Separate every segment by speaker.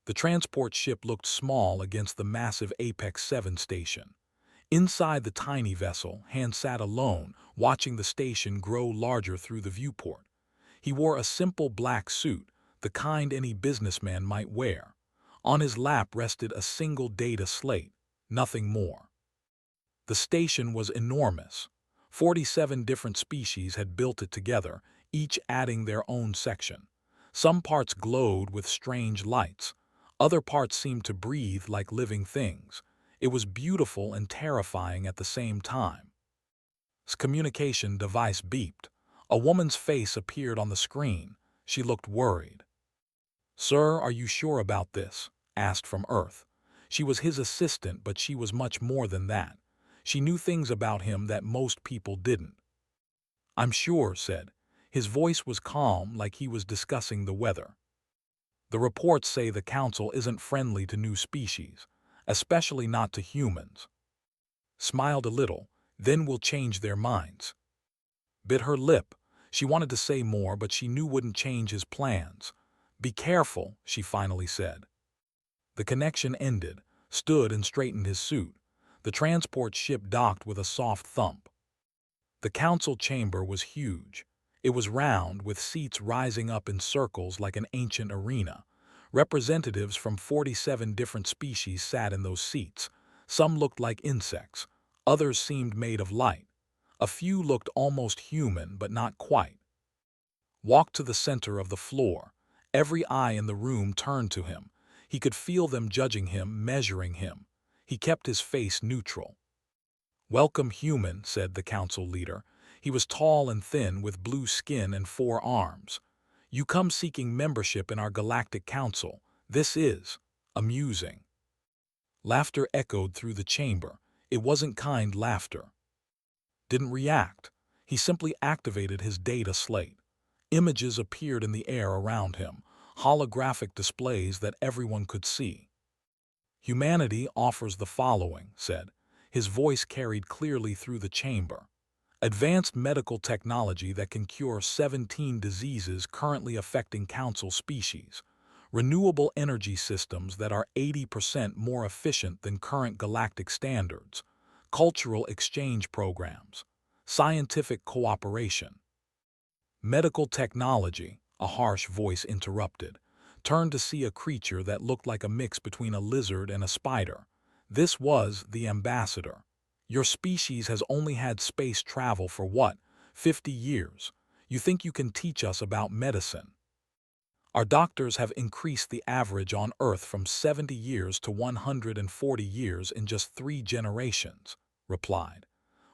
Speaker 1: The transport ship looked small against the massive Apex 7 station. Inside the tiny vessel, Han sat alone, watching the station grow larger through the viewport. He wore a simple black suit, the kind any businessman might wear. On his lap rested a single data slate, nothing more. The station was enormous. 47 different species had built it together, each adding their own section. Some parts glowed with strange lights. Other parts seemed to breathe like living things. It was beautiful and terrifying at the same time. His communication device beeped. A woman's face appeared on the screen. She looked worried. "Sir, are you sure about this?" asked from Earth. She was his assistant, but she was much more than that. She knew things about him that most people didn't. "I'm sure," said. His voice was calm, like he was discussing the weather. "The reports say the Council isn't friendly to new species, especially not to humans." Smiled a little, "Then we'll change their minds." Bit her lip. She wanted to say more, but she knew wouldn't change his plans. "Be careful," she finally said. The connection ended, stood and straightened his suit. The transport ship docked with a soft thump. The council chamber was huge. It was round, with seats rising up in circles like an ancient arena. Representatives from 47 different species sat in those seats. Some looked like insects. Others seemed made of light. A few looked almost human, but not quite. Walked to the center of the floor. Every eye in the room turned to him. He could feel them judging him, measuring him. He kept his face neutral. "Welcome, human," said the council leader. He was tall and thin, with blue skin and 4 arms. "You come seeking membership in our Galactic Council. This is amusing." Laughter echoed through the chamber. It wasn't kind laughter. Didn't react. He simply activated his data slate. Images appeared in the air around him, holographic displays that everyone could see. "Humanity offers the following," said. His voice carried clearly through the chamber. "Advanced medical technology that can cure 17 diseases currently affecting Council species. Renewable energy systems that are 80% more efficient than current galactic standards. Cultural exchange programs. Scientific cooperation." "Medical technology," a harsh voice interrupted. Turned to see a creature that looked like a mix between a lizard and a spider. This was the ambassador. "Your species has only had space travel for what, 50 years? You think you can teach us about medicine? Our doctors have increased the average on Earth from 70 years to 140 years in just 3 generations," replied.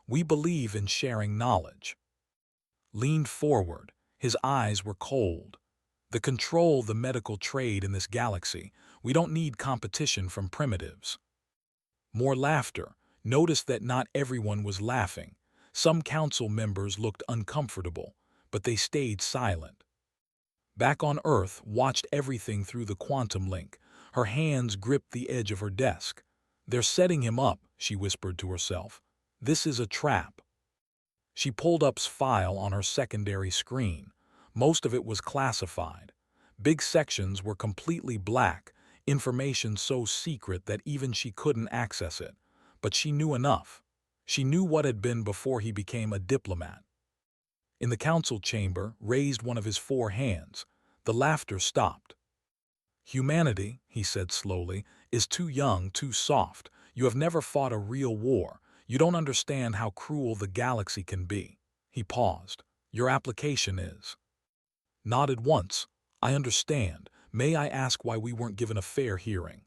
Speaker 1: "We believe in sharing knowledge." Leaned forward. His eyes were cold. "The control the medical trade in this galaxy. We don't need competition from primitives." More laughter. Noticed that not everyone was laughing. Some council members looked uncomfortable, but they stayed silent. Back on Earth, watched everything through the quantum link. Her hands gripped the edge of her desk. "They're setting him up," she whispered to herself. "This is a trap." She pulled up's file on her secondary screen. Most of it was classified. Big sections were completely black, information so secret that even she couldn't access it. But she knew enough. She knew what had been before he became a diplomat. In the council chamber, raised one of his 4 hands. The laughter stopped. "Humanity," he said slowly, "is too young, too soft. You have never fought a real war. You don't understand how cruel the galaxy can be." He paused. "Your application is." Nodded once. "I understand. May I ask why we weren't given a fair hearing?"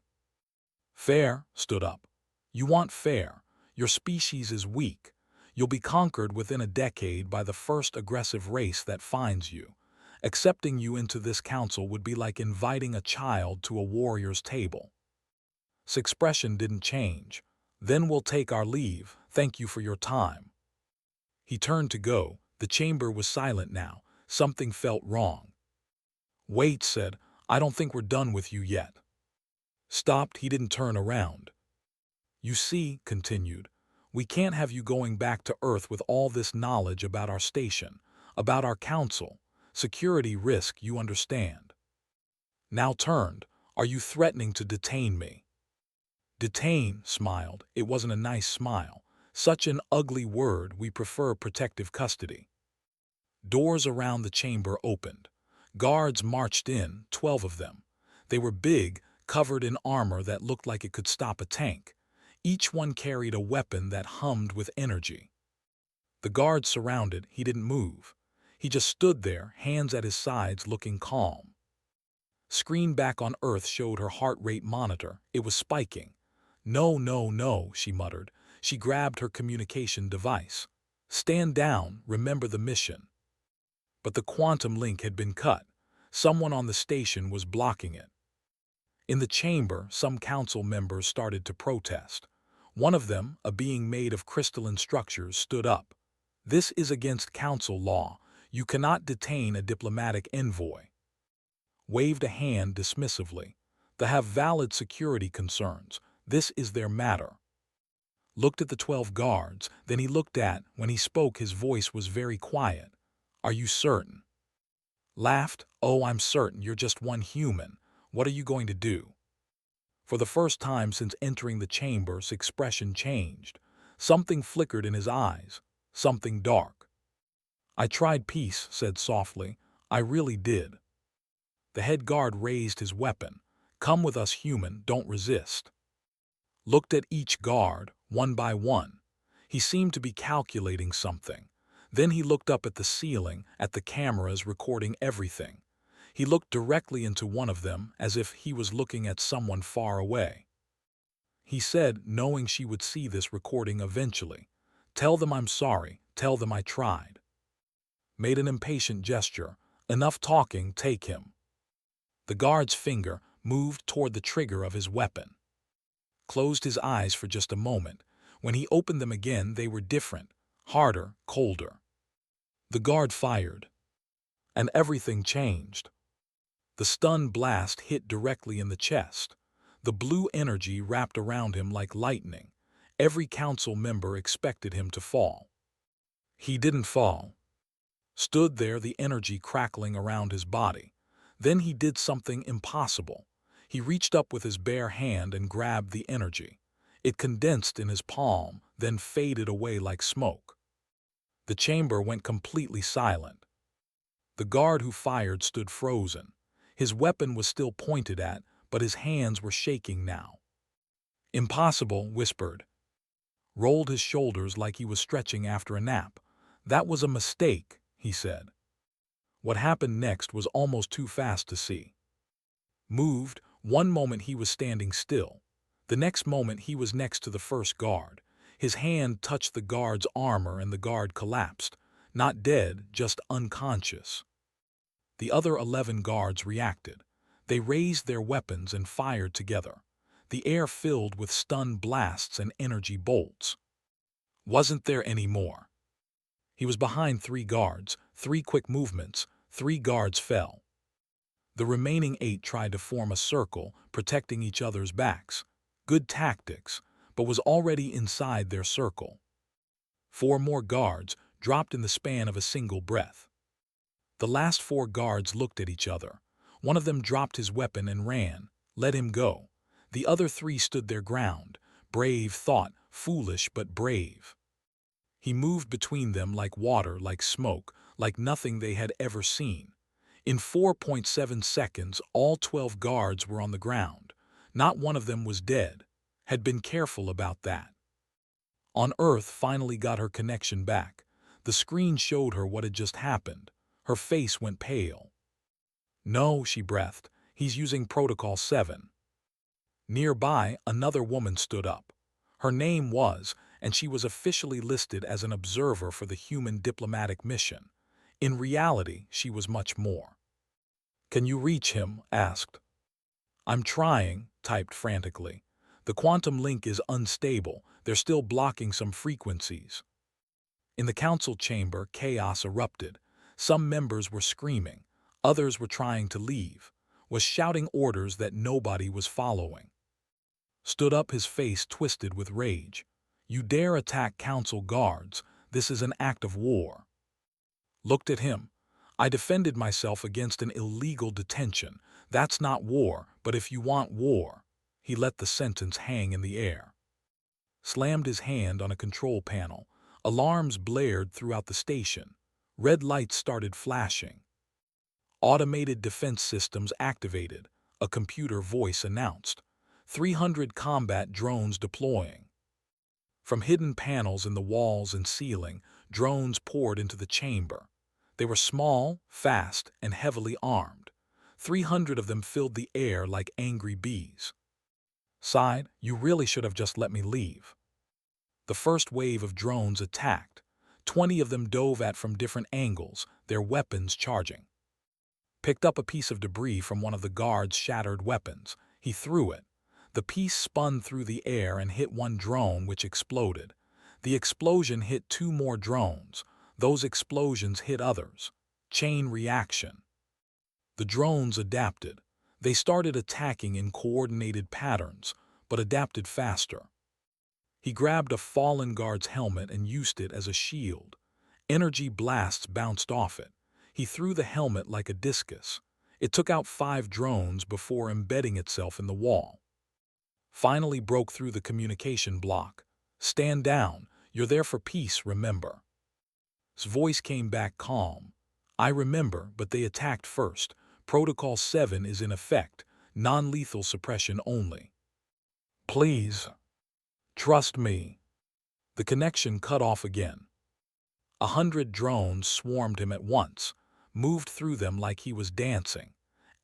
Speaker 1: "Fair," stood up. "You want fair. Your species is weak. You'll be conquered within a decade by the first aggressive race that finds you. Accepting you into this council would be like inviting a child to a warrior's table." His expression didn't change. "Then we'll take our leave. Thank you for your time." He turned to go. The chamber was silent now. Something felt wrong. "Wait," said. "I don't think we're done with you yet." Stopped. He didn't turn around. "You see," continued, "we can't have you going back to Earth with all this knowledge about our station, about our council. Security risk, you understand." Now turned. Are you threatening to detain me? Detain, smiled. It wasn't a nice smile. Such an ugly word, we prefer protective custody. Doors around the chamber opened. Guards marched in, 12 of them. They were big, covered in armor that looked like it could stop a tank. Each one carried a weapon that hummed with energy. The guards surrounded, he didn't move. He just stood there, hands at his sides, looking calm. Screen back on Earth showed her heart rate monitor. It was spiking. No, no, no, she muttered. She grabbed her communication device. Stand down, remember the mission. But the quantum link had been cut. Someone on the station was blocking it. In the chamber, some council members started to protest. One of them, a being made of crystalline structures, stood up. This is against council law. You cannot detain a diplomatic envoy. Waved a hand dismissively. They have valid security concerns. This is their matter. Looked at the 12 guards, then he looked at, when he spoke his voice was very quiet. Are you certain? Laughed. Oh, I'm certain, you're just one human. What are you going to do? For the first time since entering the chamber, his expression changed. Something flickered in his eyes. Something dark. I tried peace, said softly. I really did. The head guard raised his weapon. Come with us, human, don't resist. Looked at each guard, one by one. He seemed to be calculating something. Then he looked up at the ceiling, at the cameras recording everything. He looked directly into one of them, as if he was looking at someone far away. He said, knowing she would see this recording eventually, tell them I'm sorry, tell them I tried. Made an impatient gesture. Enough talking, take him. The guard's finger moved toward the trigger of his weapon. Closed his eyes for just a moment. When he opened them again, they were different, harder, colder. The guard fired. And everything changed. The stun blast hit directly in the chest. The blue energy wrapped around him like lightning. Every council member expected him to fall. He didn't fall. Stood there, the energy crackling around his body. Then he did something impossible. He reached up with his bare hand and grabbed the energy. It condensed in his palm, then faded away like smoke. The chamber went completely silent. The guard who fired stood frozen. His weapon was still pointed at, but his hands were shaking now. Impossible, whispered. Rolled his shoulders like he was stretching after a nap. That was a mistake, he said. What happened next was almost too fast to see. Moved, one moment he was standing still. The next moment he was next to the first guard. His hand touched the guard's armor and the guard collapsed. Not dead, just unconscious. The other 11 guards reacted. They raised their weapons and fired together. The air filled with stun blasts and energy bolts. Wasn't there any more? He was behind 3 guards, 3 quick movements, 3 guards fell. The remaining 8 tried to form a circle, protecting each other's backs. Good tactics, but was already inside their circle. 4 more guards dropped in the span of a single breath. The last 4 guards looked at each other. One of them dropped his weapon and ran. Let him go. The other 3 stood their ground. Brave thought, foolish but brave. He moved between them like water, like smoke, like nothing they had ever seen. In 4.7 seconds, all 12 guards were on the ground. Not one of them was dead. Had been careful about that. On Earth finally got her connection back. The screen showed her what had just happened. Her face went pale. No, she breathed. He's using Protocol 7. Nearby, another woman stood up. Her name was, and she was officially listed as an observer for the human diplomatic mission. In reality, she was much more. Can you reach him? Asked. I'm trying, typed frantically. The quantum link is unstable. They're still blocking some frequencies. In the council chamber, chaos erupted. Some members were screaming. Others were trying to leave. Was shouting orders that nobody was following. Stood up, his face twisted with rage. You dare attack council guards. This is an act of war. Looked at him. I defended myself against an illegal detention. That's not war, but if you want war. He let the sentence hang in the air. Slammed his hand on a control panel. Alarms blared throughout the station. Red lights started flashing. Automated defense systems activated. A computer voice announced. 300 combat drones deploying. From hidden panels in the walls and ceiling, drones poured into the chamber. They were small, fast, and heavily armed. 300 of them filled the air like angry bees. Sighed, you really should have just let me leave. The first wave of drones attacked. 20 of them dove at from different angles, their weapons charging. Picked up a piece of debris from one of the guards' shattered weapons. He threw it. The piece spun through the air and hit one drone, which exploded. The explosion hit 2 more drones. Those explosions hit others. Chain reaction. The drones adapted. They started attacking in coordinated patterns, but adapted faster. He grabbed a fallen guard's helmet and used it as a shield. Energy blasts bounced off it. He threw the helmet like a discus. It took out 5 drones before embedding itself in the wall. Finally broke through the communication block. Stand down. You're there for peace, remember. His voice came back calm. I remember, but they attacked first. Protocol 7 is in effect. Non-lethal suppression only. Please. Trust me. The connection cut off again. 100 drones swarmed him at once, moved through them like he was dancing.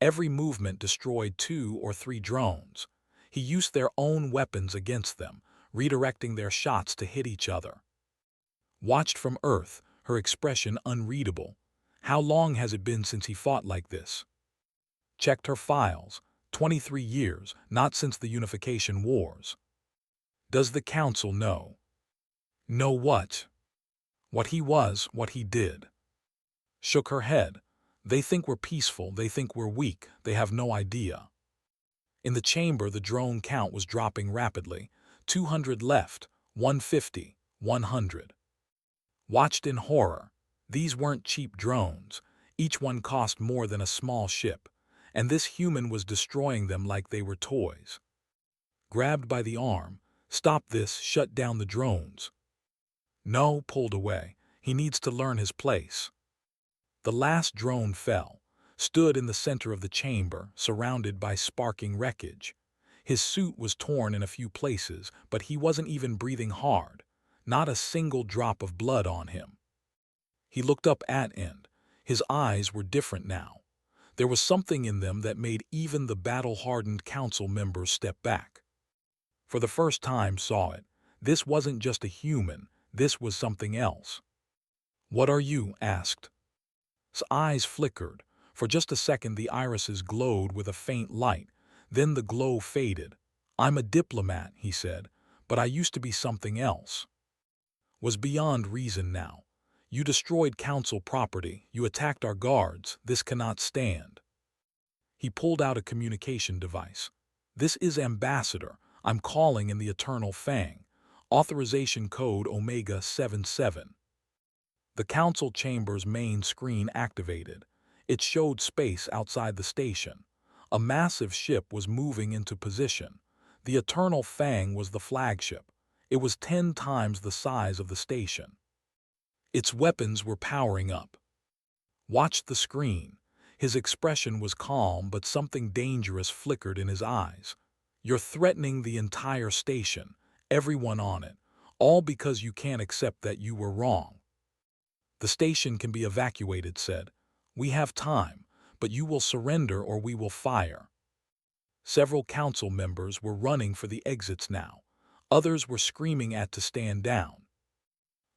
Speaker 1: Every movement destroyed 2 or 3 drones. He used their own weapons against them, redirecting their shots to hit each other. Watched from Earth, her expression unreadable. How long has it been since he fought like this? Checked her files. 23 years, not since the Unification Wars. Does the Council know? Know what? What he was, what he did. Shook her head. They think we're peaceful, they think we're weak, they have no idea. In the chamber, the drone count was dropping rapidly. 200 left, 150, 100. Watched in horror. These weren't cheap drones. Each one cost more than a small ship, and this human was destroying them like they were toys. Grabbed by the arm, stop this, shut down the drones. No, pulled away. He needs to learn his place. The last drone fell, stood in the center of the chamber, surrounded by sparking wreckage. His suit was torn in a few places, but he wasn't even breathing hard. Not a single drop of blood on him. He looked up at End. His eyes were different now. There was something in them that made even the battle-hardened council members step back. For the first time saw it. This wasn't just a human, this was something else. What are you? Asked. His eyes flickered. For just a second the irises glowed with a faint light. Then the glow faded. I'm a diplomat, he said, but I used to be something else. Was beyond reason now. You destroyed council property, you attacked our guards, this cannot stand. He pulled out a communication device. This is Ambassador, I'm calling in the Eternal Fang. Authorization code Omega 77. The council chamber's main screen activated. It showed space outside the station. A massive ship was moving into position. The Eternal Fang was the flagship. It was 10 times the size of the station. Its weapons were powering up. Watched the screen. His expression was calm, but something dangerous flickered in his eyes. You're threatening the entire station, everyone on it, all because you can't accept that you were wrong. The station can be evacuated, said. We have time, but you will surrender or we will fire. Several council members were running for the exits now. Others were screaming to stand down.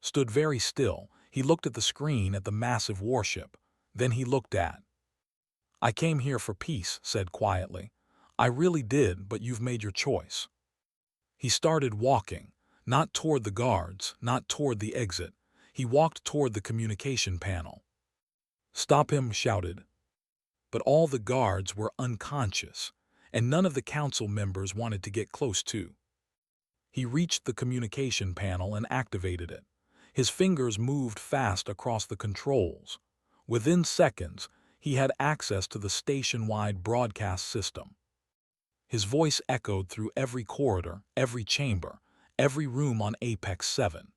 Speaker 1: Stood very still, he looked at the screen at the massive warship. Then he looked at. I came here for peace, said quietly. I really did, but you've made your choice. He started walking, not toward the guards, not toward the exit. He walked toward the communication panel. Stop him, shouted. But all the guards were unconscious, and none of the council members wanted to get close to. He reached the communication panel and activated it. His fingers moved fast across the controls. Within seconds, He had access to the station-wide broadcast system. His voice echoed through every corridor, every chamber, every room on Apex 7.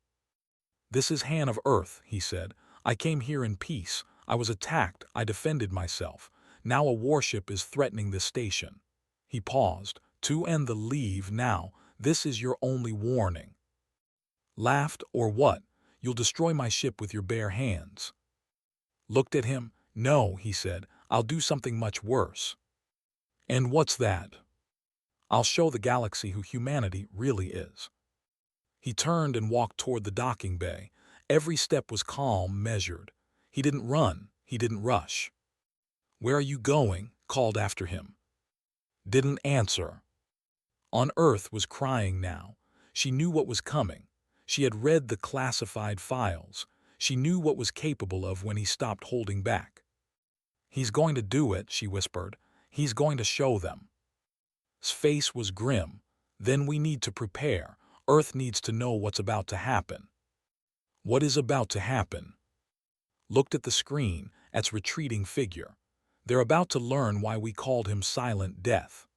Speaker 1: "This is Han of Earth," he said. "I came here in peace. I was attacked. I defended myself. Now a warship is threatening this station." He paused. "To end the leave now. This is your only warning." Laughed, "Or what? You'll destroy my ship with your bare hands." Looked at him. "No," he said. "I'll do something much worse." "And what's that?" "I'll show the galaxy who humanity really is." He turned and walked toward the docking bay. Every step was calm, measured. He didn't run. He didn't rush. "Where are you going?" called after him. Didn't answer. On Earth was crying now. She knew what was coming. She had read the classified files. She knew what was capable of when he stopped holding back. "He's going to do it," she whispered. "He's going to show them." His face was grim. "Then we need to prepare. Earth needs to know what's about to happen." "What is about to happen?" Looked at the screen, at its retreating figure. "They're about to learn why we called him Silent Death."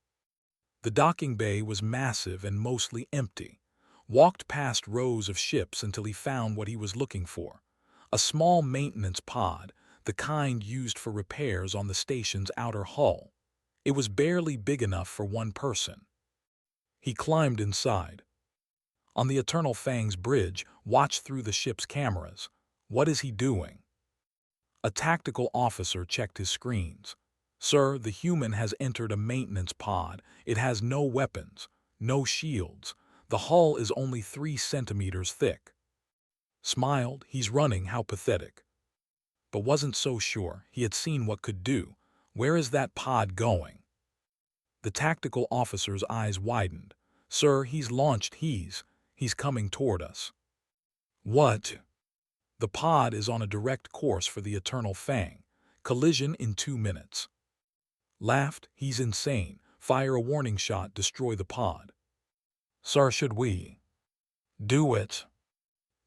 Speaker 1: The docking bay was massive and mostly empty. Walked past rows of ships until he found what he was looking for. A small maintenance pod, the kind used for repairs on the station's outer hull. It was barely big enough for one person. He climbed inside. On the Eternal Fang's bridge, watched through the ship's cameras. What is he doing? A tactical officer checked his screens. "Sir, the human has entered a maintenance pod. It has no weapons, no shields. The hull is only 3 centimeters thick." Smiled. "He's running, how pathetic." But wasn't so sure. He had seen what could do. "Where is that pod going?" The tactical officer's eyes widened. "Sir, he's launched. He's coming toward us." "What?" "The pod is on a direct course for the Eternal Fang. Collision in 2 minutes." Laughed. "He's insane. Fire a warning shot, destroy the pod." "Sir, should we?" "Do it."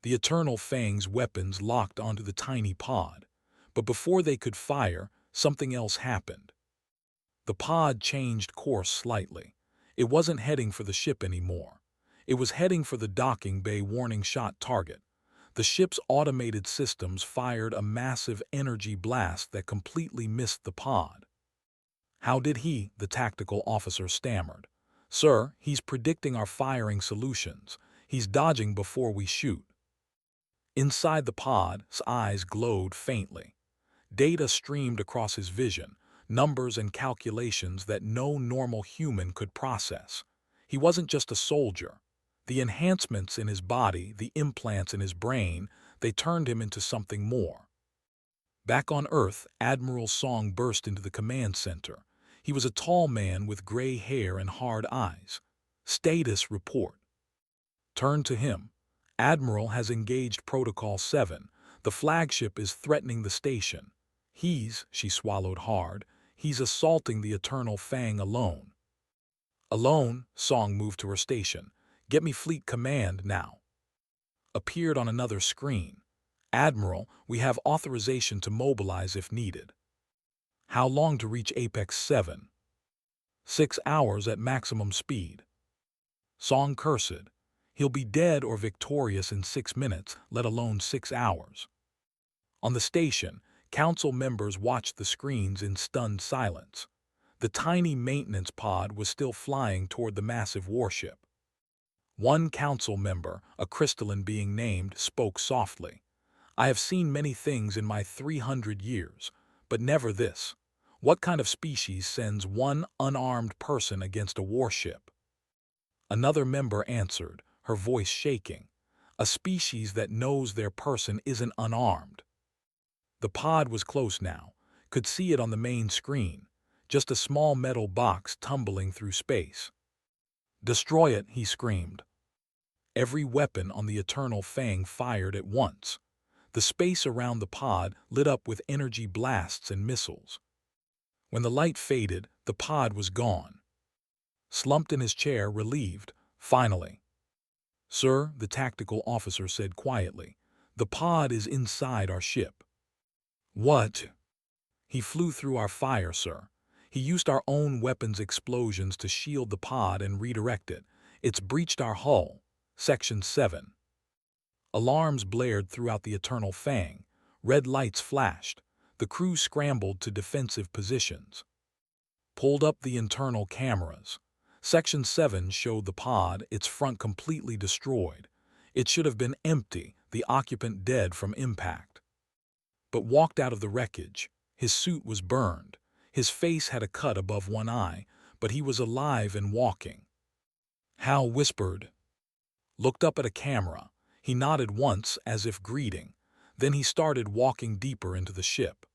Speaker 1: The Eternal Fang's weapons locked onto the tiny pod. But before they could fire, something else happened. The pod changed course slightly. It wasn't heading for the ship anymore. It was heading for the docking bay warning shot target. The ship's automated systems fired a massive energy blast that completely missed the pod. "How did he?" the tactical officer stammered. "Sir, he's predicting our firing solutions. He's dodging before we shoot." Inside the pod, his eyes glowed faintly. Data streamed across his vision, numbers and calculations that no normal human could process. He wasn't just a soldier. The enhancements in his body, the implants in his brain, they turned him into something more. Back on Earth, Admiral Song burst into the command center. He was a tall man with gray hair and hard eyes. "Status report." Turned to him. "Admiral has engaged Protocol 7. The flagship is threatening the station. She swallowed hard, he's assaulting the Eternal Fang alone." "Alone?" Song moved to her station. "Get me fleet command now." Appeared on another screen. "Admiral, we have authorization to mobilize if needed." "How long to reach Apex 7? 6 hours at maximum speed." Song cursed. "He'll be dead or victorious in 6 minutes, let alone 6 hours." On the station, council members watched the screens in stunned silence. The tiny maintenance pod was still flying toward the massive warship. One council member, a crystalline being named, spoke softly. "I have seen many things in my 300 years, but never this. What kind of species sends one unarmed person against a warship?" Another member answered, her voice shaking. "A species that knows their person isn't unarmed." The pod was close now, could see it on the main screen, just a small metal box tumbling through space. "Destroy it," he screamed. Every weapon on the Eternal Fang fired at once. The space around the pod lit up with energy blasts and missiles. When the light faded, the pod was gone. Slumped in his chair, relieved. "Finally." "Sir," the tactical officer said quietly, "the pod is inside our ship." "What?" He flew through our fire, sir. He used our own weapons explosions to shield the pod and redirect it. It's breached our hull. Section 7. Alarms blared throughout the Eternal Fang. Red lights flashed. The crew scrambled to defensive positions. Pulled up the internal cameras. Section 7 showed the pod, its front completely destroyed. It should have been empty, the occupant dead from impact. But walked out of the wreckage. His suit was burned. His face had a cut above one eye, but he was alive and walking. Hal whispered. Looked up at a camera. He nodded once as if greeting. Then he started walking deeper into the ship.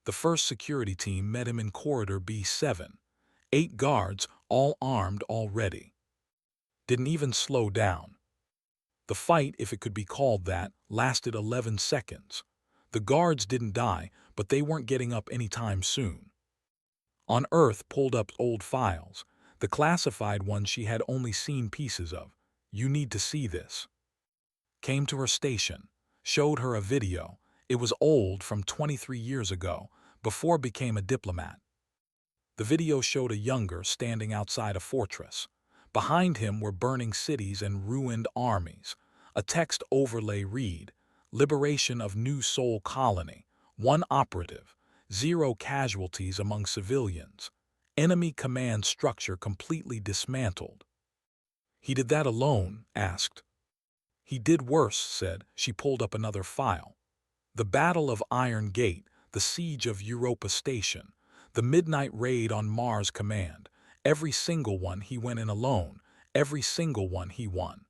Speaker 1: The first security team met him in corridor B7. 8 guards, all armed already. Didn't even slow down. The fight, if it could be called that, lasted 11 seconds. The guards didn't die, but they weren't getting up anytime soon. On Earth pulled up old files, the classified ones she had only seen pieces of. You need to see this. Came to her station, showed her a video. It was old, from 23 years ago, before became a diplomat. The video showed a younger standing outside a fortress. Behind him were burning cities and ruined armies. A text overlay read, Liberation of New Soul Colony, 1 operative, 0 casualties among civilians. Enemy command structure completely dismantled. He did that alone? Asked. He did worse, said. She pulled up another file. The Battle of Iron Gate, the Siege of Europa Station, the midnight raid on Mars Command. Every single one he went in alone. Every single one he won.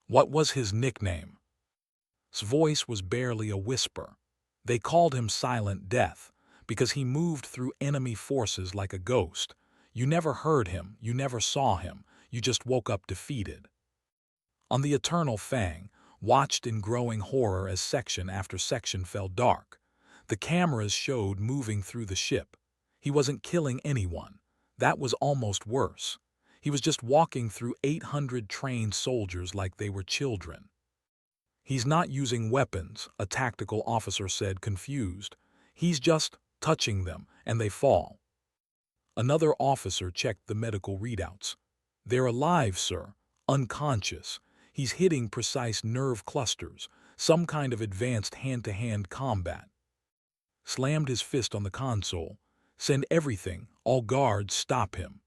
Speaker 1: What was his nickname? His voice was barely a whisper. They called him Silent Death because he moved through enemy forces like a ghost. You never heard him, you never saw him, you just woke up defeated. On the Eternal Fang, watched in growing horror as section after section fell dark. The cameras showed moving through the ship. He wasn't killing anyone. That was almost worse. He was just walking through 800 trained soldiers like they were children. He's not using weapons, a tactical officer said, confused. He's just touching them, and they fall. Another officer checked the medical readouts. They're alive, sir. Unconscious. He's hitting precise nerve clusters, some kind of advanced hand-to-hand combat. Slammed his fist on the console. Send everything, all guards, stop him.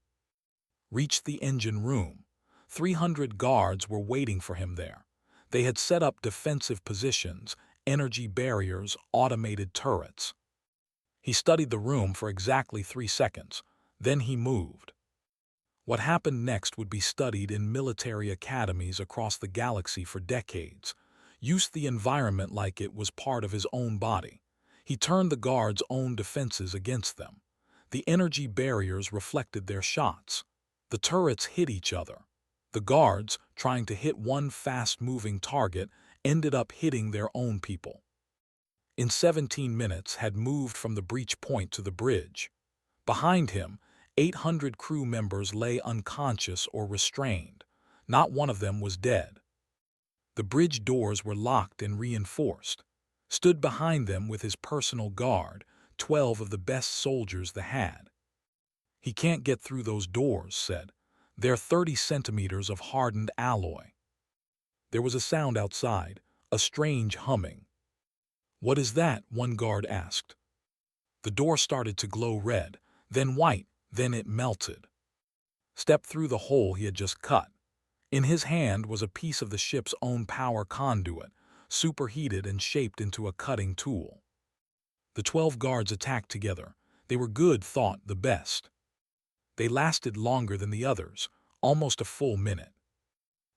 Speaker 1: Reached the engine room. 300 guards were waiting for him there. They had set up defensive positions, energy barriers, automated turrets. He studied the room for exactly 3 seconds. Then he moved. What happened next would be studied in military academies across the galaxy for decades. Used the environment like it was part of his own body. He turned the guards' own defenses against them. The energy barriers reflected their shots. The turrets hit each other. The guards, trying to hit one fast-moving target, ended up hitting their own people. In 17 minutes had moved from the breach point to the bridge. Behind him, 800 crew members lay unconscious or restrained. Not one of them was dead. The bridge doors were locked and reinforced. Stood behind them with his personal guard, 12 of the best soldiers they had. He can't get through those doors, said. They're 30 centimeters of hardened alloy. There was a sound outside, a strange humming. What is that? One guard asked. The door started to glow red, then white, then it melted. Stepped through the hole he had just cut. In his hand was a piece of the ship's own power conduit, superheated and shaped into a cutting tool. The 12 guards attacked together. They were good, thought the best. They lasted longer than the others, almost a full minute.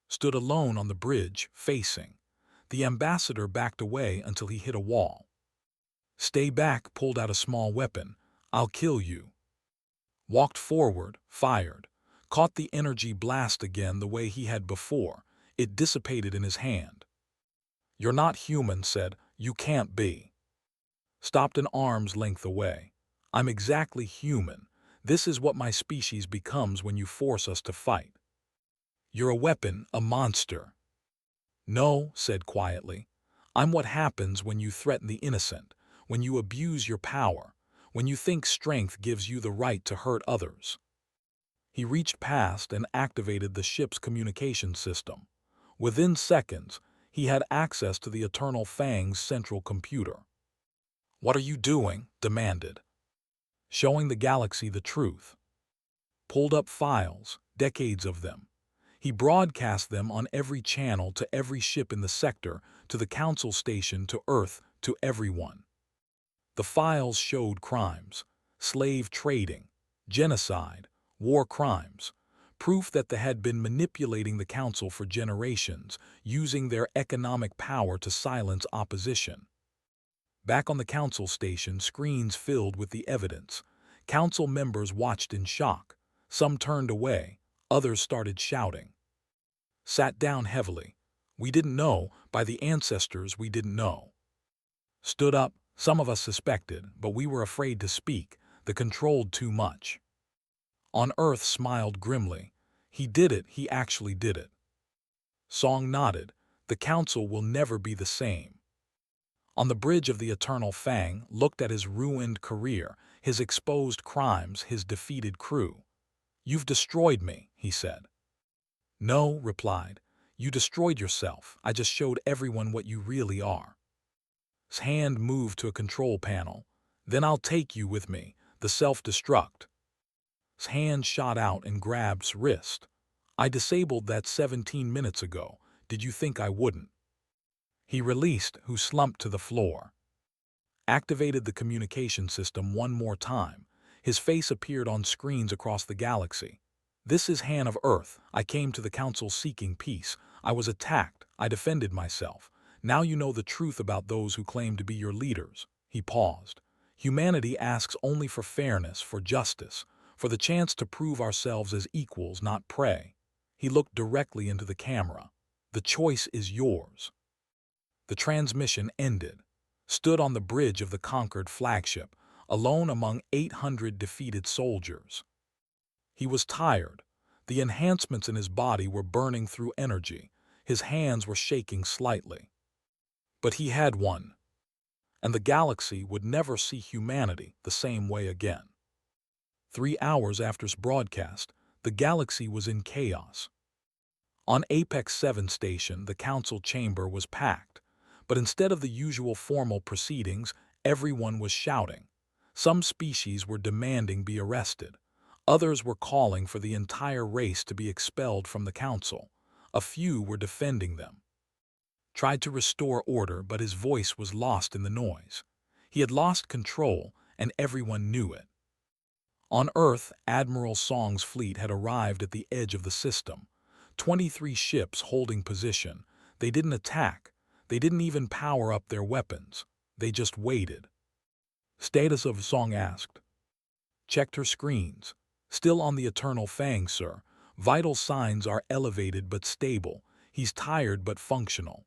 Speaker 1: Stood alone on the bridge, facing. The ambassador backed away until he hit a wall. Stay back, pulled out a small weapon. I'll kill you. Walked forward, fired. Caught the energy blast again the way he had before. It dissipated in his hand. You're not human, said. You can't be. Stopped an arm's length away. I'm exactly human. This is what my species becomes when you force us to fight. You're a weapon, a monster. No, said quietly. I'm what happens when you threaten the innocent, when you abuse your power, when you think strength gives you the right to hurt others. He reached past and activated the ship's communication system. Within seconds, he had access to the Eternal Fang's central computer. "What are you doing?" demanded. "Showing the galaxy the truth." Pulled up files, decades of them. He broadcast them on every channel to every ship in the sector, to the Council station, to Earth, to everyone. The files showed crimes, slave trading, genocide, war crimes, proof that they had been manipulating the Council for generations, using their economic power to silence opposition. Back on the Council station, screens filled with the evidence. Council members watched in shock. Some turned away, others started shouting. Sat down heavily. "We didn't know, by the ancestors we didn't know." Stood up, some of us suspected, but we were afraid to speak, they controlled too much. On Earth smiled grimly. "He did it, he actually did it." Song nodded. "The Council will never be the same." On the bridge of the Eternal Fang, looked at his ruined career, his exposed crimes, his defeated crew. "You've destroyed me," he said. "No," replied. "You destroyed yourself. I just showed everyone what you really are." His hand moved to a control panel. "Then I'll take you with me, the self-destruct." His hand shot out and grabbed his wrist. "I disabled that 17 minutes ago. Did you think I wouldn't?" He released, who slumped to the floor. Activated the communication system one more time. His face appeared on screens across the galaxy. "This is Han of Earth. I came to the Council seeking peace. I was attacked. I defended myself. Now you know the truth about those who claim to be your leaders." He paused. "Humanity asks only for fairness, for justice, for the chance to prove ourselves as equals, not prey." He looked directly into the camera. "The choice is yours." The transmission ended. Stood on the bridge of the conquered flagship, alone among 800 defeated soldiers. He was tired. The enhancements in his body were burning through energy. His hands were shaking slightly. But he had won. And the galaxy would never see humanity the same way again. 3 hours after its broadcast, the galaxy was in chaos. On Apex 7 station, the Council chamber was packed. But instead of the usual formal proceedings, everyone was shouting. Some species were demanding be arrested. Others were calling for the entire race to be expelled from the Council. A few were defending them. Tried to restore order, but his voice was lost in the noise. He had lost control, and everyone knew it. On Earth, Admiral Song's fleet had arrived at the edge of the system. 23 ships holding position. They didn't attack. They didn't even power up their weapons. They just waited. "Status of," Song asked. Checked her screens. "Still on the Eternal Fang, sir. Vital signs are elevated but stable. He's tired but functional."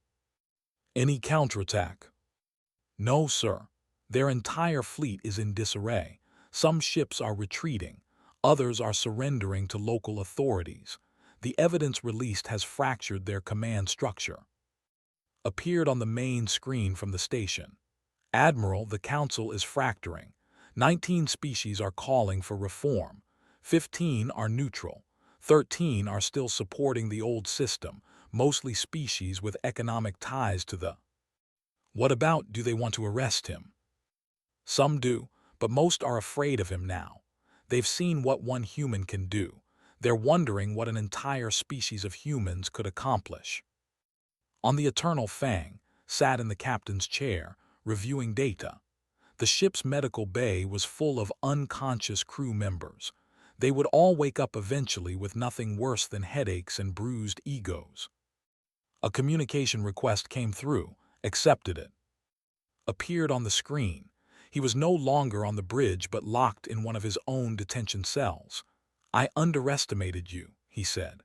Speaker 1: "Any counterattack?" "No, sir. Their entire fleet is in disarray. Some ships are retreating. Others are surrendering to local authorities. The evidence released has fractured their command structure." Appeared on the main screen from the station. "Admiral, the Council is fracturing. 19 species are calling for reform. 15 are neutral. 13 are still supporting the old system, mostly species with economic ties to the." "What about, do they want to arrest him?" "Some do, but most are afraid of him now. They've seen what one human can do. They're wondering what an entire species of humans could accomplish." On the Eternal Fang, sat in the captain's chair, reviewing data. The ship's medical bay was full of unconscious crew members. They would all wake up eventually with nothing worse than headaches and bruised egos. A communication request came through, accepted it. Appeared on the screen. He was no longer on the bridge but locked in one of his own detention cells. "I underestimated you," he said.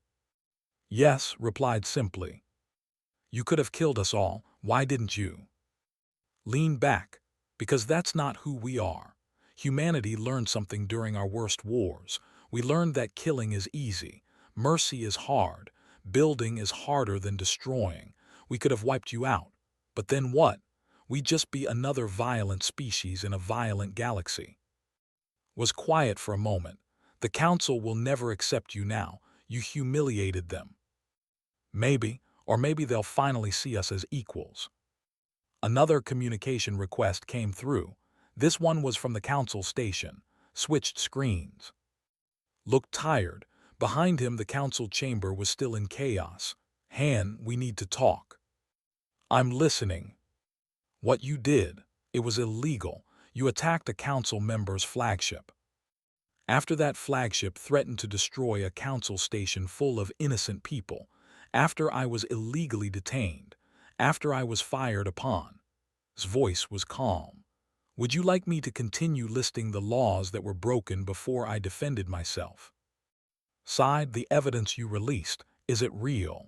Speaker 1: "Yes," replied simply. "You could have killed us all. Why didn't you?" Lean back. "Because that's not who we are. Humanity learned something during our worst wars. We learned that killing is easy. Mercy is hard. Building is harder than destroying. We could have wiped you out. But then what? We'd just be another violent species in a violent galaxy. Was quiet for a moment. The Council will never accept you now. You humiliated them. Maybe, or maybe they'll finally see us as equals. Another communication request came through. This one was from the Council station. Switched screens. Looked tired. Behind him, the Council chamber was still in chaos. Han, we need to talk. I'm listening. What you did, it was illegal. You attacked a Council member's flagship. After that flagship threatened to destroy a Council station full of innocent people, after I was illegally detained, after I was fired upon. His voice was calm. Would you like me to continue listing the laws that were broken before I defended myself? Sighed, the evidence you released, is it real?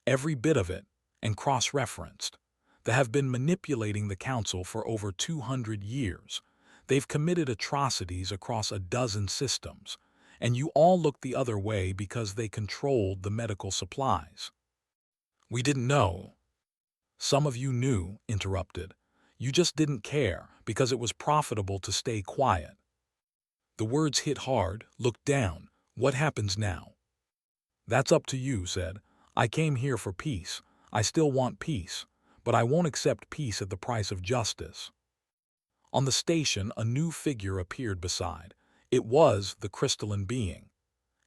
Speaker 1: Every bit of it, and cross-referenced. They have been manipulating the Council for over 200 years. They've committed atrocities across a dozen systems, and you all looked the other way because they controlled the medical supplies. We didn't know. Some of you knew, interrupted. You just didn't care because it was profitable to stay quiet. The words hit hard. Looked down. What happens now? That's up to you, said. I came here for peace. I still want peace, but I won't accept peace at the price of justice. On the station, a new figure appeared beside. It was the crystalline being.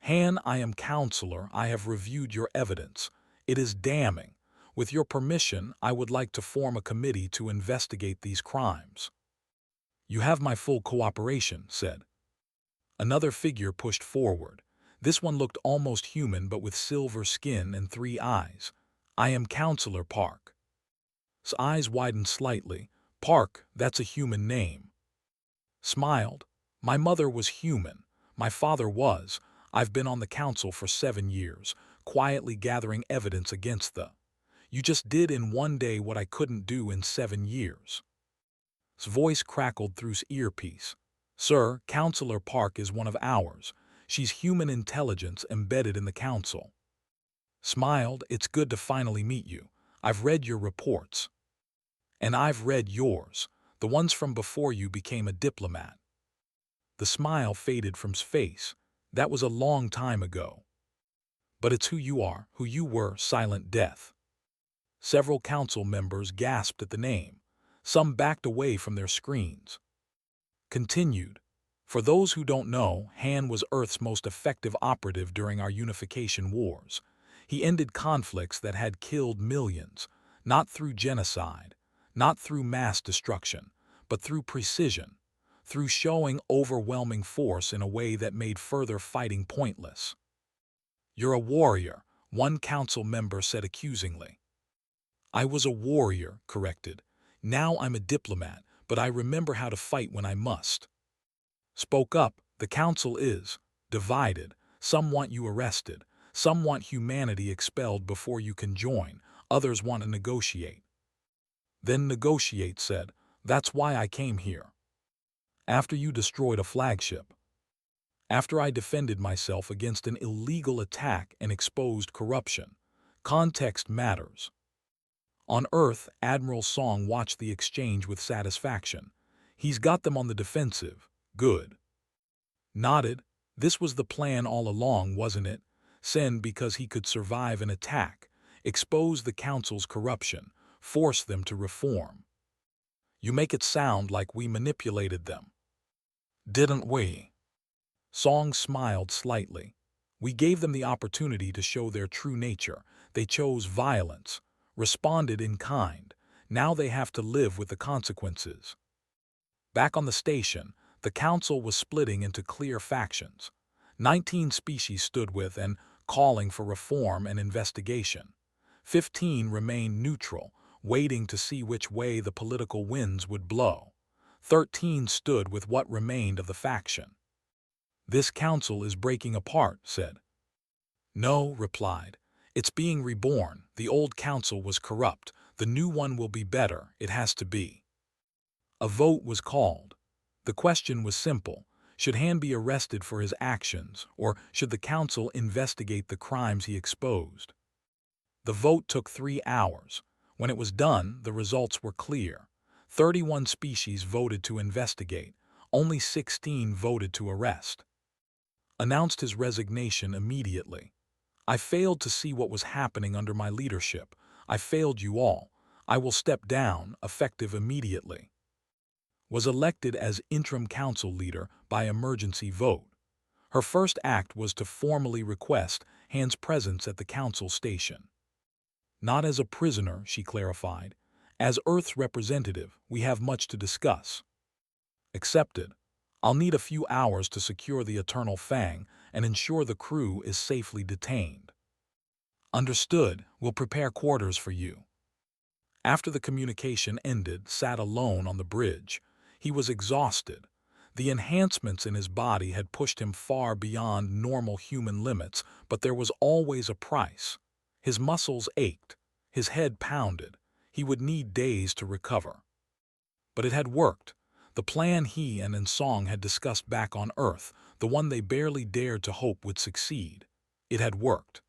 Speaker 1: Han, I am counselor. I have reviewed your evidence. It is damning. With your permission, I would like to form a committee to investigate these crimes. You have my full cooperation, said. Another figure pushed forward. This one looked almost human but with silver skin and 3 eyes. I am Counselor Park. His eyes widened slightly. Park, that's a human name. Smiled. My mother was human. My father was. I've been on the Council for 7 years, quietly gathering evidence against the. You just did in one day what I couldn't do in 7 years. His voice crackled through his earpiece. Sir, Counselor Park is one of ours. She's human intelligence embedded in the Council. Smiled, it's good to finally meet you. I've read your reports. And I've read yours. The ones from before you became a diplomat. The smile faded from his face. That was a long time ago. But it's who you are, who you were, Silent Death. Several Council members gasped at the name. Some backed away from their screens. Continued. For those who don't know, Han was Earth's most effective operative during our unification wars. He ended conflicts that had killed millions, not through genocide, not through mass destruction, but through precision, through showing overwhelming force in a way that made further fighting pointless. You're a warrior, one Council member said accusingly. I was a warrior, corrected. Now I'm a diplomat, but I remember how to fight when I must. Spoke up, the Council is divided. Some want you arrested. Some want humanity expelled before you can join. Others want to negotiate. Then negotiate, said. That's why I came here. After you destroyed a flagship. After I defended myself against an illegal attack and exposed corruption. Context matters. On Earth, Admiral Song watched the exchange with satisfaction. He's got them on the defensive. Good. Nodded. This was the plan all along, wasn't it? Send because he could survive an attack, expose the Council's corruption, force them to reform. You make it sound like we manipulated them. Didn't we? Song smiled slightly. We gave them the opportunity to show their true nature. They chose violence, responded in kind. Now they have to live with the consequences. Back on the station, the Council was splitting into clear factions. 19 species stood with and calling for reform and investigation. 15 remained neutral, waiting to see which way the political winds would blow. 13 stood with what remained of the faction. This Council is breaking apart, said. No, replied. It's being reborn. The old Council was corrupt. The new one will be better. It has to be. A vote was called. The question was simple. Should Han be arrested for his actions, or should the Council investigate the crimes he exposed? The vote took 3 hours. When it was done, the results were clear. 31 species voted to investigate. Only 16 voted to arrest. Announced his resignation immediately. I failed to see what was happening under my leadership. I failed you all. I will step down, effective immediately. Was elected as interim council leader by emergency vote. Her first act was to formally request Han's presence at the council station. Not as a prisoner, she clarified. As Earth's representative, we have much to discuss. Accepted. I'll need a few hours to secure the Eternal Fang and ensure the crew is safely detained. Understood. We'll prepare quarters for you. After the communication ended, sat alone on the bridge. He was exhausted. The enhancements in his body had pushed him far beyond normal human limits, but there was always a price. His muscles ached. His head pounded. He would need days to recover. But it had worked. The plan he and Nsong had discussed back on Earth, the one they barely dared to hope would succeed. It had worked.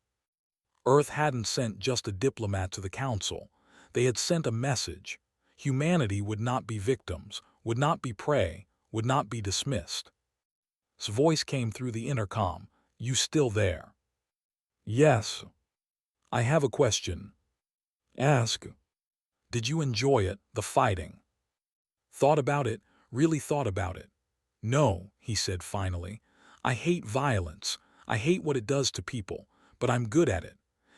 Speaker 1: Earth hadn't sent just a diplomat to the council. They had sent a message. Humanity would not be victims, would not be prey, would not be dismissed. His voice came through the intercom. You still there? Yes. I have a question. Ask. Did you enjoy it, the fighting? Thought about it, really thought about it. No, he said finally. I hate violence. I hate what it does to people, but I'm good at it.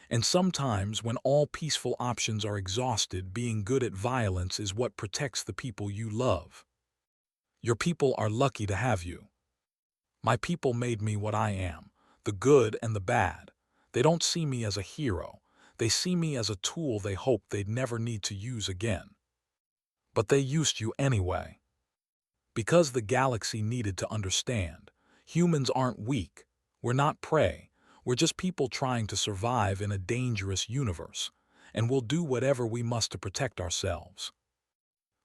Speaker 1: And sometimes, when all peaceful options are exhausted, being good at violence is what protects the people you love. Your people are lucky to have you. My people made me what I am, the good and the bad. They don't see me as a hero. They see me as a tool they hope they'd never need to use again. But they used you anyway. Because the galaxy needed to understand. Humans aren't weak. We're not prey. We're just people trying to survive in a dangerous universe, and we'll do whatever we must to protect ourselves.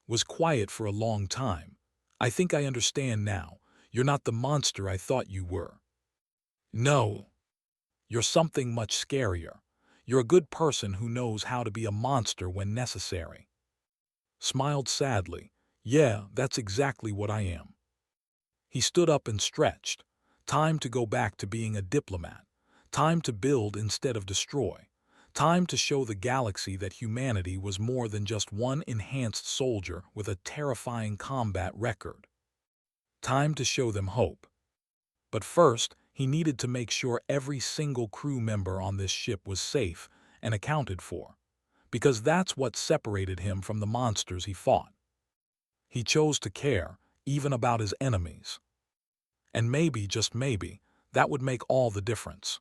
Speaker 1: Was quiet for a long time. I think I understand now. You're not the monster I thought you were. No. You're something much scarier. You're a good person who knows how to be a monster when necessary. Smiled sadly. Yeah, that's exactly what I am. He stood up and stretched. Time to go back to being a diplomat. Time to build instead of destroy. Time to show the galaxy that humanity was more than just one enhanced soldier with a terrifying combat record. Time to show them hope. But first, he needed to make sure every single crew member on this ship was safe and accounted for, because that's what separated him from the monsters he fought. He chose to care, even about his enemies. And maybe, just maybe, that would make all the difference.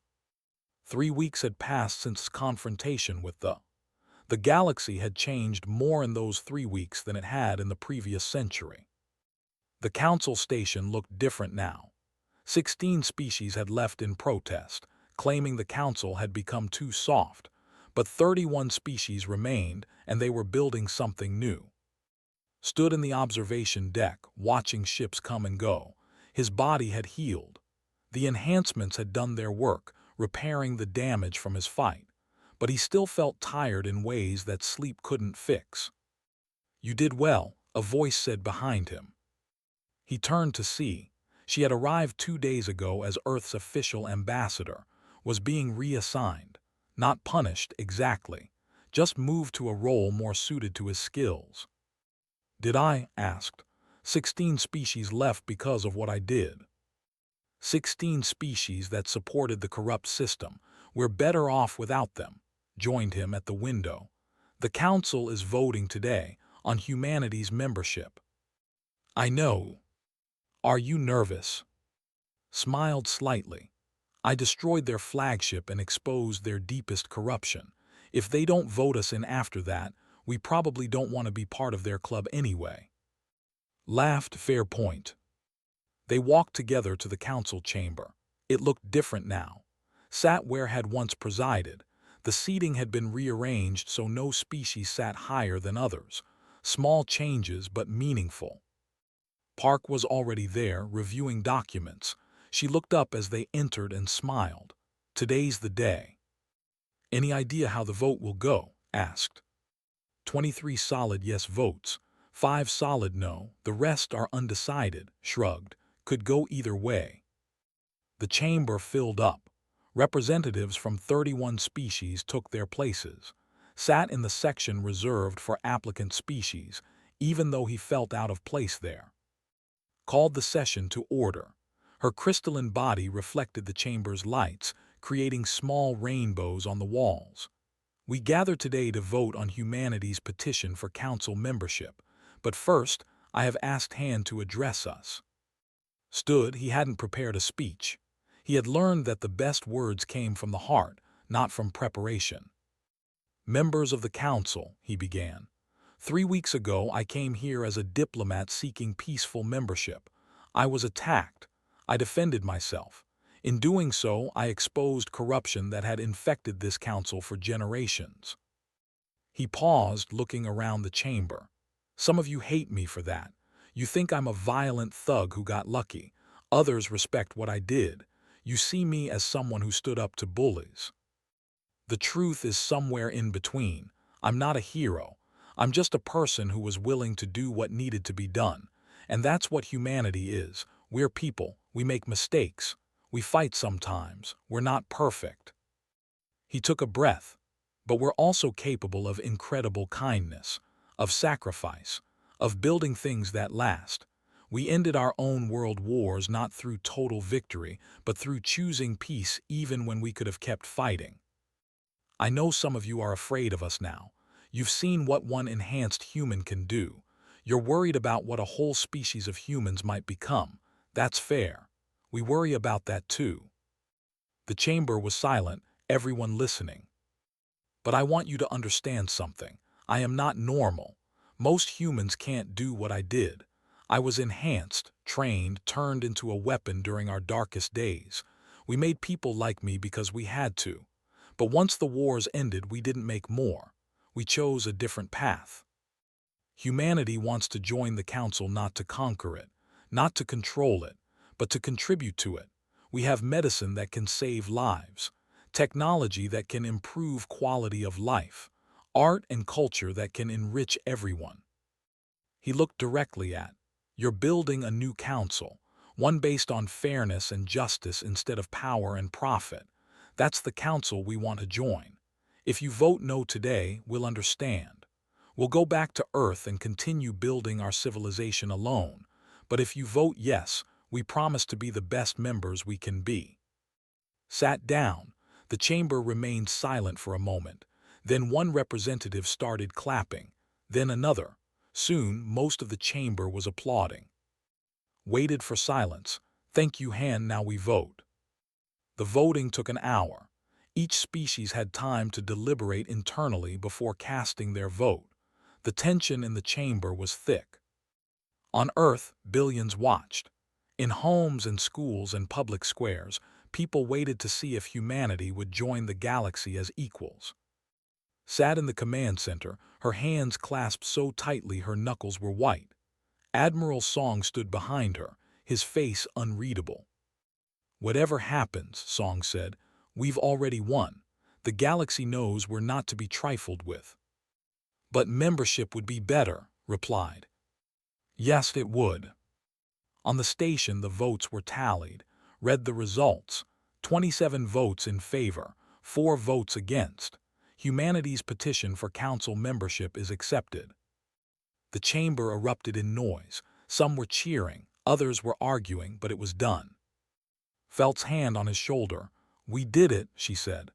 Speaker 1: 3 weeks had passed since his confrontation with the galaxy had changed more in those 3 weeks than it had in the previous century. The council station looked different now. 16 species had left in protest, claiming the council had become too soft, but 31 species remained and they were building something new. Stood in the observation deck, watching ships come and go. His body had healed. The enhancements had done their work, repairing the damage from his fight, but he still felt tired in ways that sleep couldn't fix. You did well, a voice said behind him. He turned to see. She had arrived 2 days ago as Earth's official ambassador, was being reassigned, not punished exactly, just moved to a role more suited to his skills. Did I? Asked. 16 species left because of what I did. 16 species that supported the corrupt system. We're better off without them. Joined him at the window. The council is voting today on humanity's membership. I know. Are you nervous? Smiled slightly. I destroyed their flagship and exposed their deepest corruption. If they don't vote us in after that, we probably don't want to be part of their club anyway. Laughed. Fair point. They walked together to the council chamber. It looked different now. Sat where had once presided. The seating had been rearranged so no species sat higher than others. Small changes but meaningful. Park was already there, reviewing documents. She looked up as they entered and smiled. Today's the day. Any idea how the vote will go? Asked. 23 solid yes votes, 5 solid no, the rest are undecided, shrugged, could go either way. The chamber filled up. Representatives from 31 species took their places, sat in the section reserved for applicant species, even though he felt out of place there. Called the session to order. Her crystalline body reflected the chamber's lights, creating small rainbows on the walls. We gather today to vote on humanity's petition for council membership, but first, I have asked Han to address us. Stood, he hadn't prepared a speech. He had learned that the best words came from the heart, not from preparation. Members of the council, he began. 3 weeks ago, I came here as a diplomat seeking peaceful membership. I was attacked. I defended myself. In doing so, I exposed corruption that had infected this council for generations. He paused, looking around the chamber. Some of you hate me for that. You think I'm a violent thug who got lucky. Others respect what I did. You see me as someone who stood up to bullies. The truth is somewhere in between. I'm not a hero. I'm just a person who was willing to do what needed to be done. And that's what humanity is. We're people. We make mistakes. We fight sometimes. We're not perfect. He took a breath. But we're also capable of incredible kindness, of sacrifice, of building things that last. We ended our own world wars not through total victory, but through choosing peace even when we could have kept fighting. I know some of you are afraid of us now. You've seen what one enhanced human can do. You're worried about what a whole species of humans might become. That's fair. We worry about that too. The chamber was silent, everyone listening. But I want you to understand something. I am not normal. Most humans can't do what I did. I was enhanced, trained, turned into a weapon during our darkest days. We made people like me because we had to. But once the wars ended, we didn't make more. We chose a different path. Humanity wants to join the council not to conquer it, not to control it, but to contribute to it. We have medicine that can save lives, technology that can improve quality of life, art and culture that can enrich everyone. He looked directly at, you're building a new council, one based on fairness and justice instead of power and profit. That's the council we want to join. If you vote no today, we'll understand. We'll go back to Earth and continue building our civilization alone. But if you vote yes, we promise to be the best members we can be. Sat down. The chamber remained silent for a moment. Then one representative started clapping. Then another. Soon, most of the chamber was applauding. Waited for silence. Thank you, Han, now we vote. The voting took an hour. Each species had time to deliberate internally before casting their vote. The tension in the chamber was thick. On Earth, billions watched. In homes and schools and public squares, people waited to see if humanity would join the galaxy as equals. Sat in the command center, her hands clasped so tightly her knuckles were white. Admiral Song stood behind her, his face unreadable. Whatever happens, Song said, we've already won. The galaxy knows we're not to be trifled with. But membership would be better, replied. Yes, it would. On the station, the votes were tallied. Read the results. 27 votes in favor, 4 votes against. Humanity's petition for council membership is accepted. The chamber erupted in noise. Some were cheering, others were arguing, but it was done. Felt's hand on his shoulder. We did it, she said.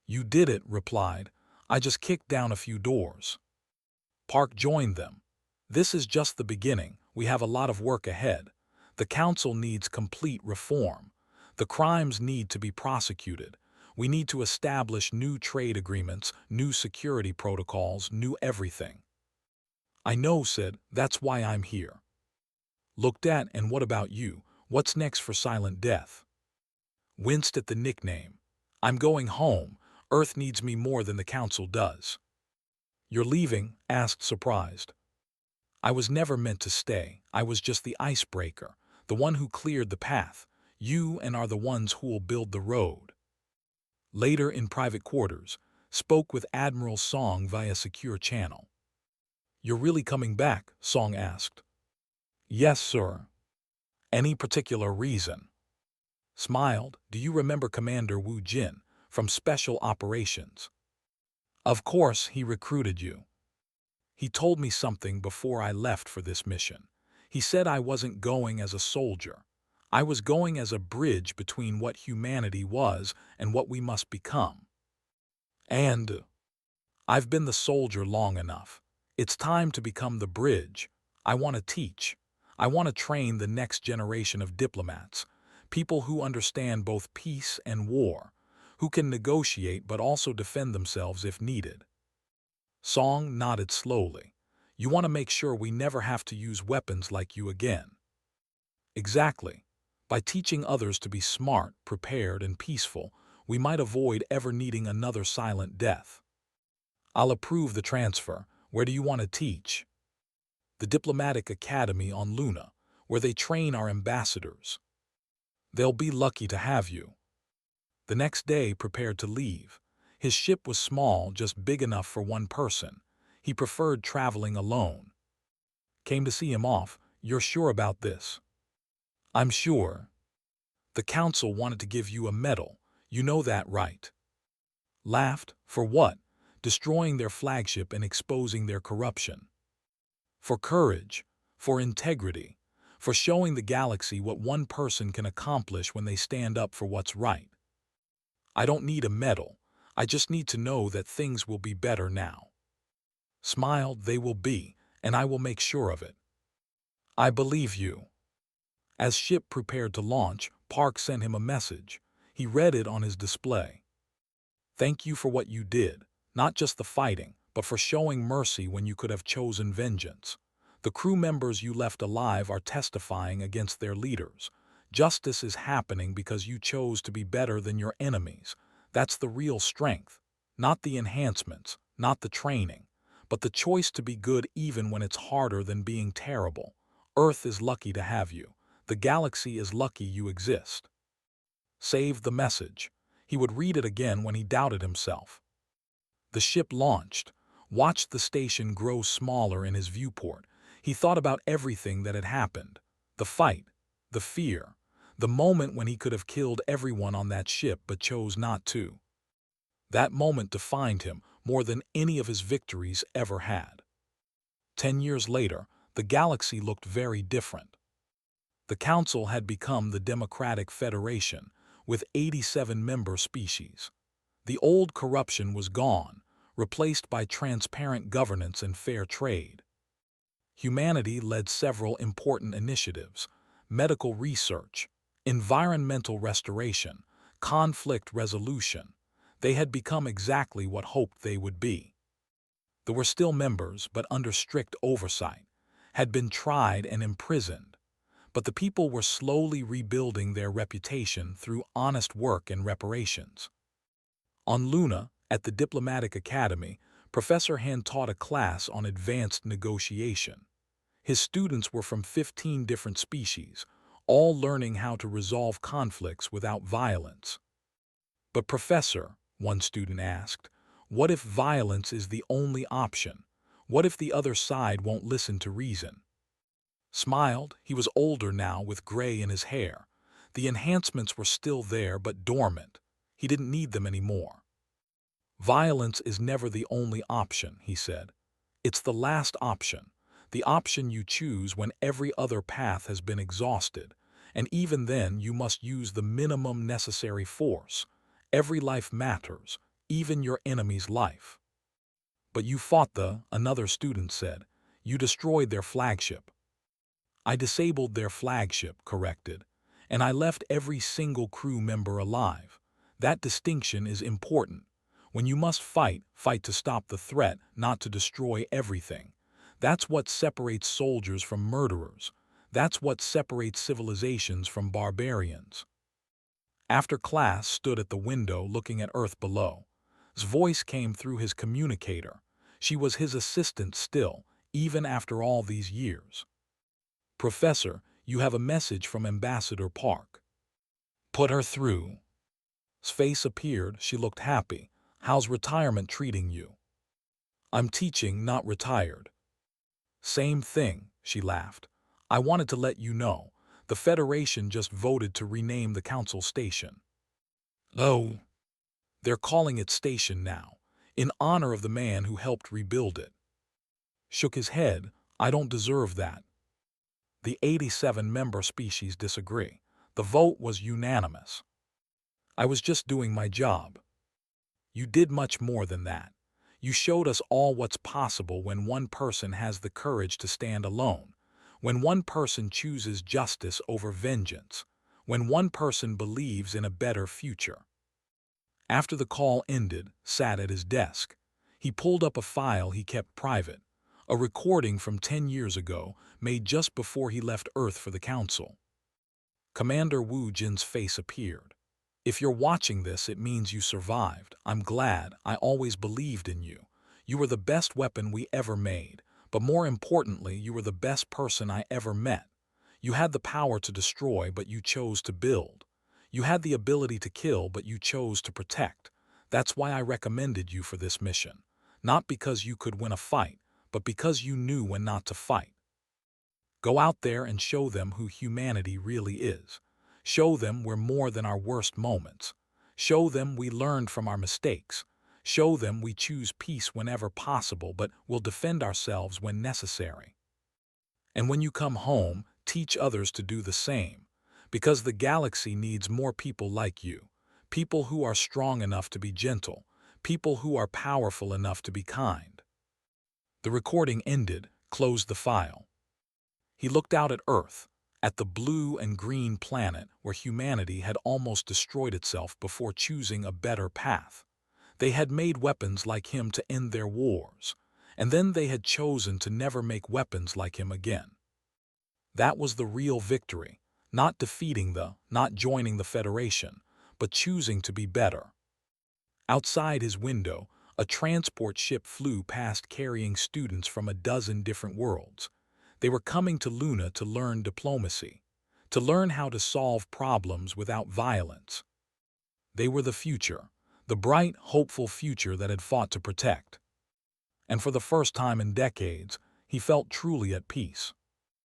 Speaker 1: You did it, replied. I just kicked down a few doors. Park joined them. This is just the beginning. We have a lot of work ahead. The council needs complete reform. The crimes need to be prosecuted. We need to establish new trade agreements, new security protocols, new everything. I know, said, that's why I'm here. Looked at, and what about you? What's next for Silent Death? Winced at the nickname. I'm going home. Earth needs me more than the council does. You're leaving? Asked, surprised. I was never meant to stay. I was just the icebreaker, the one who cleared the path. You and are the ones who'll build the road. Later in private quarters, spoke with Admiral Song via secure channel. "You're really coming back?" Song asked. "Yes, sir." "Any particular reason?" Smiled. "Do you remember Commander Wu Jin from Special Operations?" "Of course, he recruited you." "He told me something before I left for this mission. He said I wasn't going as a soldier. I was going as a bridge between what humanity was and what we must become. And I've been the soldier long enough. It's time to become the bridge. I want to teach. I want to train the next generation of diplomats, people who understand both peace and war, who can negotiate but also defend themselves if needed." Song nodded slowly. "You want to make sure we never have to use weapons like you again." "Exactly. By teaching others to be smart, prepared, and peaceful, we might avoid ever needing another silent death." "I'll approve the transfer. Where do you want to teach?" "The Diplomatic Academy on Luna, where they train our ambassadors." "They'll be lucky to have you." The next day prepared to leave. His ship was small, just big enough for one person. He preferred traveling alone. "Came to see him off. You're sure about this?" "I'm sure. The council wanted to give you a medal. You know that, right?" Laughed. "For what?" "Destroying their flagship and exposing their corruption." "For courage, for integrity, for showing the galaxy what one person can accomplish when they stand up for what's right." "I don't need a medal. I just need to know that things will be better now." Smiled. "They will be, and I will make sure of it." "I believe you." As ship prepared to launch, Park sent him a message. He read it on his display. "Thank you for what you did, not just the fighting, but for showing mercy when you could have chosen vengeance. The crew members you left alive are testifying against their leaders. Justice is happening because you chose to be better than your enemies. That's the real strength. Not the enhancements, not the training, but the choice to be good even when it's harder than being terrible. Earth is lucky to have you. The galaxy is lucky you exist." Saved the message. He would read it again when he doubted himself. The ship launched. Watched the station grow smaller in his viewport. He thought about everything that had happened. The fight, the fear, the moment when he could have killed everyone on that ship but chose not to. That moment defined him more than any of his victories ever had. 10 years later, the galaxy looked very different. The Council had become the Democratic Federation, with 87 member species. The old corruption was gone, replaced by transparent governance and fair trade. Humanity led several important initiatives: medical research, environmental restoration, conflict resolution. They had become exactly what hoped they would be. There were still members, but under strict oversight, had been tried and imprisoned. But the people were slowly rebuilding their reputation through honest work and reparations. On Luna, at the Diplomatic Academy, Professor Han taught a class on advanced negotiation. His students were from 15 different species, all learning how to resolve conflicts without violence. "But Professor," one student asked, "what if violence is the only option? What if the other side won't listen to reason?" Smiled. He was older now, with gray in his hair. The enhancements were still there but dormant. He didn't need them anymore. "Violence is never the only option," he said. "It's the last option, the option you choose when every other path has been exhausted, and even then you must use the minimum necessary force. Every life matters, even your enemy's life." "But you fought another student said. "You destroyed their flagship." "I disabled their flagship," corrected, "and I left every single crew member alive. That distinction is important. When you must fight, fight to stop the threat, not to destroy everything. That's what separates soldiers from murderers. That's what separates civilizations from barbarians." After class, stood at the window looking at Earth below. His voice came through his communicator. She was his assistant still, even after all these years. "Professor, you have a message from Ambassador Park." "Put her through." His face appeared. She looked happy. How's retirement treating you? I'm teaching, not retired. Same thing, she laughed. I wanted to let you know. The Federation just voted to rename the council station. Oh, they're calling it station now, in honor of the man who helped rebuild it. Shook his head. I don't deserve that. The 87-member species disagree. The vote was unanimous. I was just doing my job. You did much more than that. You showed us all what's possible when one person has the courage to stand alone, when one person chooses justice over vengeance, when one person believes in a better future. After the call ended, sat at his desk. He pulled up a file he kept private, a recording from 10 years ago made just before he left Earth for the Council. Commander Wu Jin's face appeared. If you're watching this, it means you survived. I'm glad. I always believed in you. You were the best weapon we ever made, but more importantly, you were the best person I ever met. You had the power to destroy, but you chose to build. You had the ability to kill, but you chose to protect. That's why I recommended you for this mission. Not because you could win a fight, but because you knew when not to fight. Go out there and show them who humanity really is. Show them we're more than our worst moments. Show them we learned from our mistakes. Show them we choose peace whenever possible, but will defend ourselves when necessary. And when you come home, teach others to do the same. Because the galaxy needs more people like you. People who are strong enough to be gentle. People who are powerful enough to be kind. The recording ended, closed the file. He looked out at Earth, at the blue and green planet where humanity had almost destroyed itself before choosing a better path. They had made weapons like him to end their wars, and then they had chosen to never make weapons like him again. That was the real victory, not defeating not joining the Federation, but choosing to be better. Outside his window, a transport ship flew past carrying students from a dozen different worlds. They were coming to Luna to learn diplomacy, to learn how to solve problems without violence. They were the future, the bright, hopeful future that had fought to protect. And for the first time in decades, he felt truly at peace.